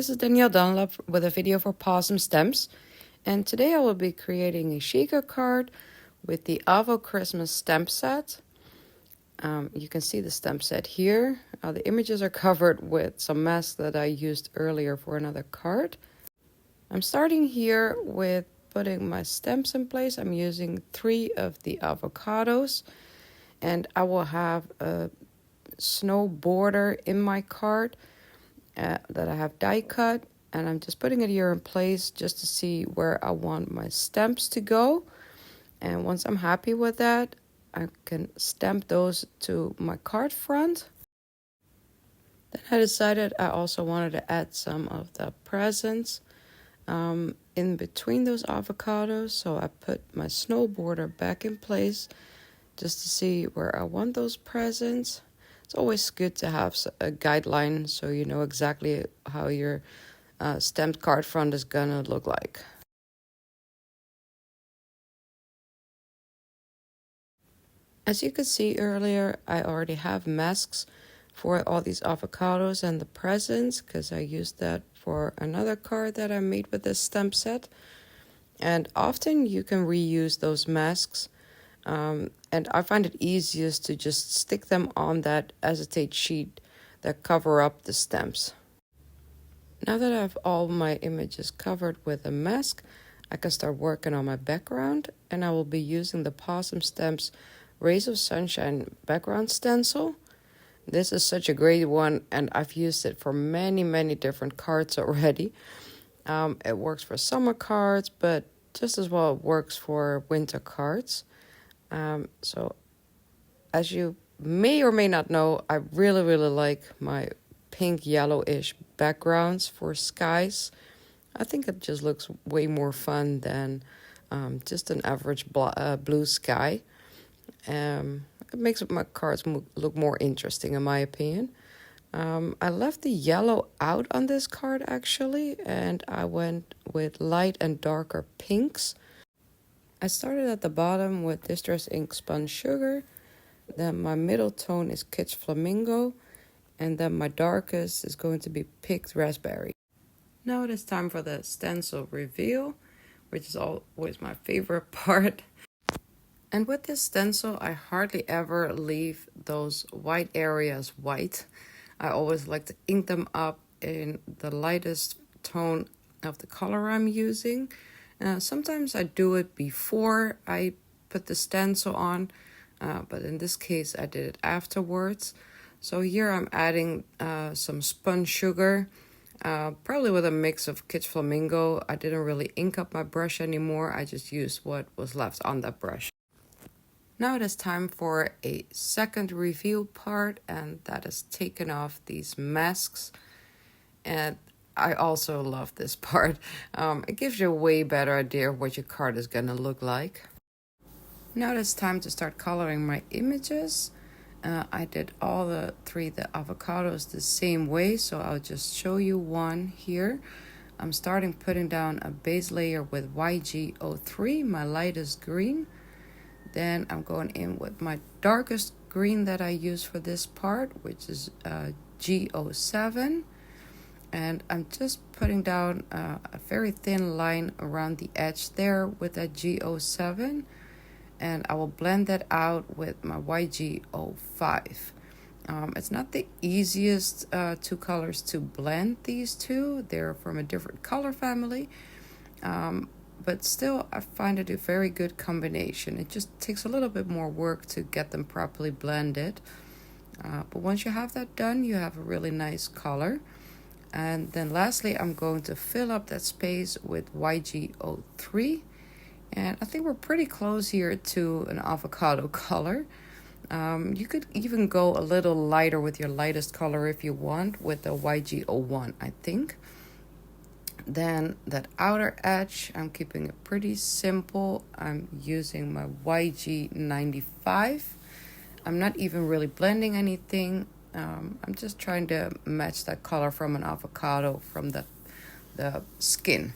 this is Danielle Dunlap with a video for Pawsome Stems, and today I will be creating a shaker card with the Avo Christmas stamp set. You can see the stamp set here. The images are covered with some masks that I used earlier for another card. I'm starting here with putting my stamps in place. I'm using 3 of the avocados, and I will have a snow border in my card that I have die cut, and I'm just putting it here in place just to see where I want my stamps to go. And once I'm happy with that, I can stamp those to my card front. Then I decided I also wanted to add some of the presents in between those avocados, so I put my snow border back in place just to see where I want those presents. It's always good to have a guideline so you know exactly how your stamped card front is gonna look like. As you could see earlier, I already have masks for all these avocados and the presents because I used that for another card that I made with this stamp set. And often you can reuse those masks. And I find it easiest to just stick them on that acetate sheet that cover up the stamps. Now that I have all my images covered with a mask, I can start working on my background, and I will be using the Pawsome Stamps Rays of Sunshine background stencil. This is such a great one, and I've used it for many different cards already. It works for summer cards, but just as well it works for winter cards. So as you may or may not know, I really like my pink yellowish backgrounds for skies. I think it just looks way more fun than just an average blue sky. It makes my cards look more interesting in my opinion. I left the yellow out on this card actually, and I went with light and darker pinks. I started at the bottom with Distress Ink Spun Sugar, then my middle tone is Kitsch Flamingo, and then my darkest is going to be Picked Raspberry. Now it is time for the stencil reveal, which is always my favorite part. And with this stencil, I hardly ever leave those white areas white. I always like to ink them up in the lightest tone of the color I'm using. Sometimes I do it before I put the stencil on, but in this case I did it afterwards. So here I'm adding some spun sugar, probably with a mix of Kitsch Flamingo. I didn't really ink up my brush anymore, I just used what was left on that brush. Now it is time for a second reveal part, and that is taking off these masks. And I also love this part. It gives you a way better idea of what your card is gonna look like. Now it's time to start coloring my images. I did all the 3 the avocados the same way, so I'll just show you one here. I'm starting putting down a base layer with YG03, my lightest green. Then I'm going in with my darkest green that I use for this part, which is G07. And I'm just putting down a very thin line around the edge there with that G07. And I will blend that out with my YG05. It's not the easiest 2 colors to blend these two. They're from a different color family. But still, I find it a very good combination. It just takes a little bit more work to get them properly blended. But once you have that done, you have a really nice color. And then lastly, I'm going to fill up that space with YG03. And I think we're pretty close here to an avocado color. You could even go a little lighter with your lightest color if you want, with the YG01, I think. Then that outer edge, I'm keeping it pretty simple. I'm using my YG95. I'm not even really blending anything. I'm just trying to match that color from an avocado from the skin.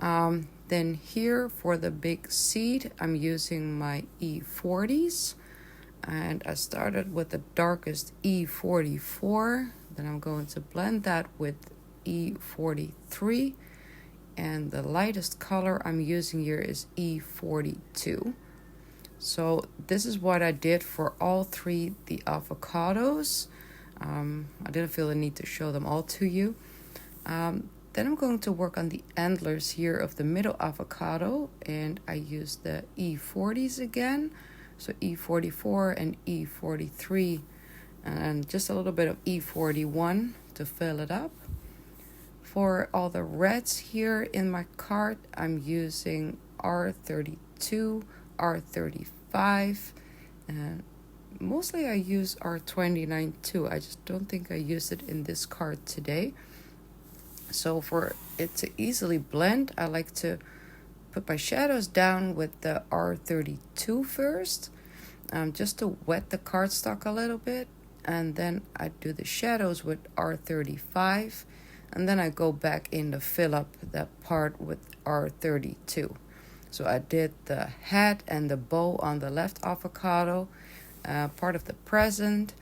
Then here for the big seed, I'm using my E40s. And I started with the darkest E44. Then I'm going to blend that with E43, and the lightest color I'm using here is E42. So this is what I did for all three the avocados. I didn't feel the need to show them all to you. Then I'm going to work on the antlers here of the middle avocado, and I use the E40s again, so E44 and E43, and just a little bit of E41 to fill it up. For all the reds here in my card, I'm using R32, R35, and mostly I use R29 too. I just don't think I used it in this card today. So for it to easily blend, I like to put my shadows down with the R32 first, just to wet the cardstock a little bit. And then I do the shadows with R35. And then I go back in to fill up that part with R32. So I did the hat and the bow on the left avocado, part of the present,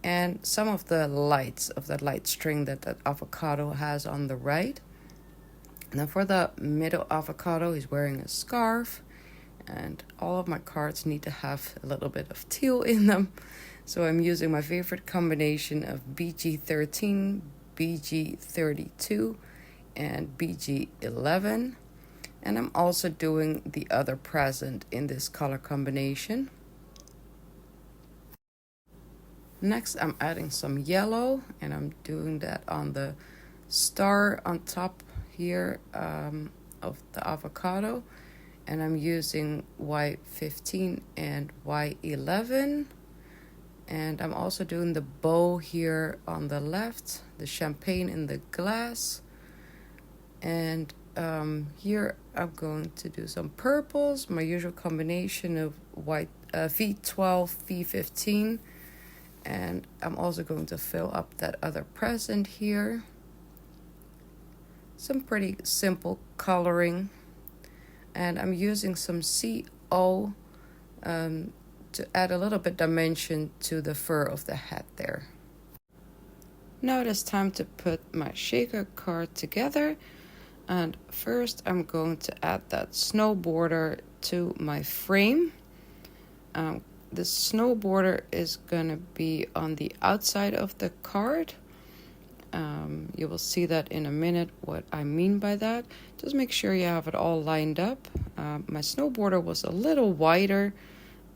and some of the lights of that light string that avocado has on the right. And then for the middle avocado, he's wearing a scarf, and all of my cards need to have a little bit of teal in them. So I'm using my favorite combination of BG13, BG32, and BG11. And I'm also doing the other present in this color combination. Next, I'm adding some yellow, and I'm doing that on the star on top here of the avocado. And I'm using Y15 and Y11. And I'm also doing the bow here on the left, the champagne in the glass. And here I'm going to do some purples, my usual combination of white V12, V15. And I'm also going to fill up that other present here. Some pretty simple coloring. And I'm using some CO to add a little bit dimension to the fur of the hat there. Now it is time to put my shaker card together. And first I'm going to add that snow border to my frame. The snow border is going to be on the outside of the card. You will see that in a minute what I mean by that. Just make sure you have it all lined up. My snow border was a little wider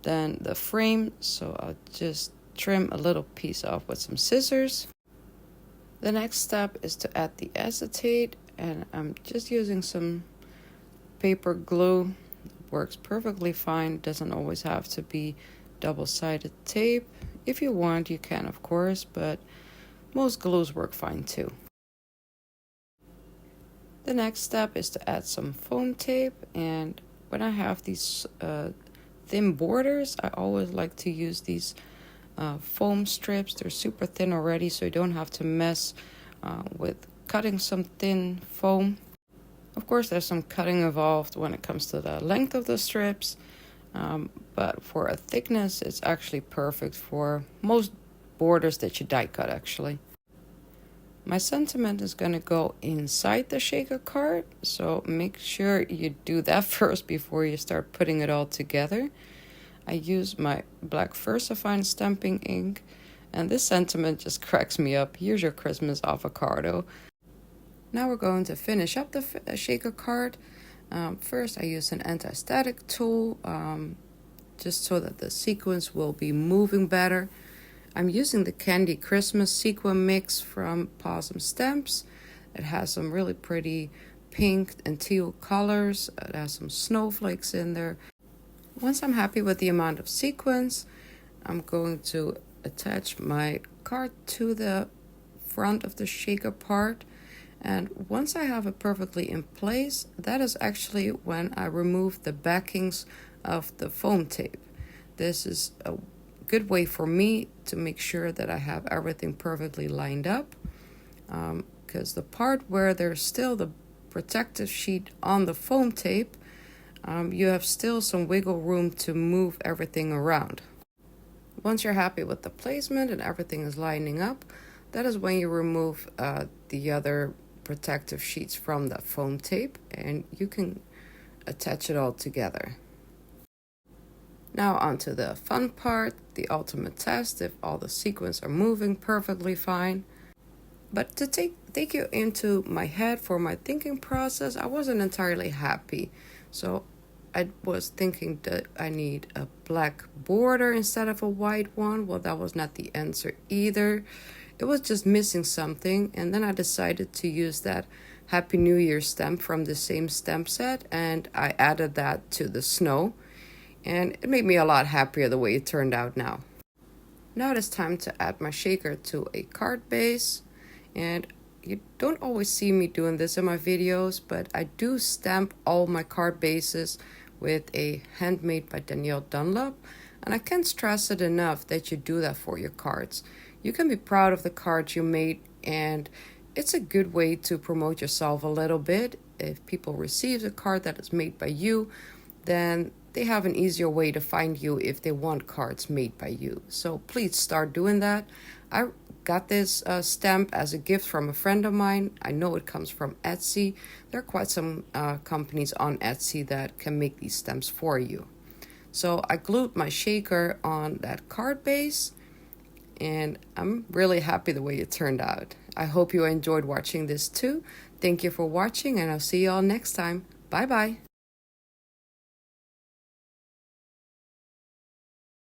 than the frame, so I'll just trim a little piece off with some scissors. The next step is to add the acetate, and I'm just using some paper glue. It works perfectly fine. Doesn't always have to be double-sided tape. If you want, you can, of course, but most glues work fine too. The next step is to add some foam tape, and when I have these thin borders, I always like to use these foam strips. They're super thin already, so you don't have to mess with cutting some thin foam. Of course, there's some cutting involved when it comes to the length of the strips, but for a thickness, it's actually perfect for most borders that you die cut, actually. My sentiment is going to go inside the shaker card, so make sure you do that first before you start putting it all together. I use my black VersaFine stamping ink, and this sentiment just cracks me up. Here's your Christmas avocado. Now we're going to finish up the shaker card. First, I use an anti-static tool, just so that the sequins will be moving better. I'm using the Candy Christmas sequin mix from Pawsome Stamps. It has some really pretty pink and teal colors. It has some snowflakes in there. Once I'm happy with the amount of sequins, I'm going to attach my card to the front of the shaker part. And once I have it perfectly in place, that is actually when I remove the backings of the foam tape. This is a good way for me to make sure that I have everything perfectly lined up, because the part where there's still the protective sheet on the foam tape, you have still some wiggle room to move everything around. Once you're happy with the placement and everything is lining up, that is when you remove the other protective sheets from that foam tape, and you can attach it all together. Now onto the fun part, the ultimate test if all the sequins are moving perfectly fine. But to take you into my head for my thinking process, I wasn't entirely happy. So I was thinking that I need a black border instead of a white one. Well, that was not the answer either. It was just missing something, and then I decided to use that Happy New Year stamp from the same stamp set, and I added that to the snow, and it made me a lot happier the way it turned out now. Now it is time to add my shaker to a card base, and you don't always see me doing this in my videos, but I do stamp all my card bases with a Handmade by Danielle Dunlop, and I can't stress it enough that you do that for your cards. You can be proud of the cards you made, and it's a good way to promote yourself a little bit. If people receive a card that is made by you, then they have an easier way to find you if they want cards made by you. So please start doing that. I got this stamp as a gift from a friend of mine. I know it comes from Etsy. There are quite some companies on Etsy that can make these stamps for you. So I glued my shaker on that card base, and I'm really happy the way it turned out. I hope you enjoyed watching this too. Thank you for watching, and I'll see you all next time. Bye bye.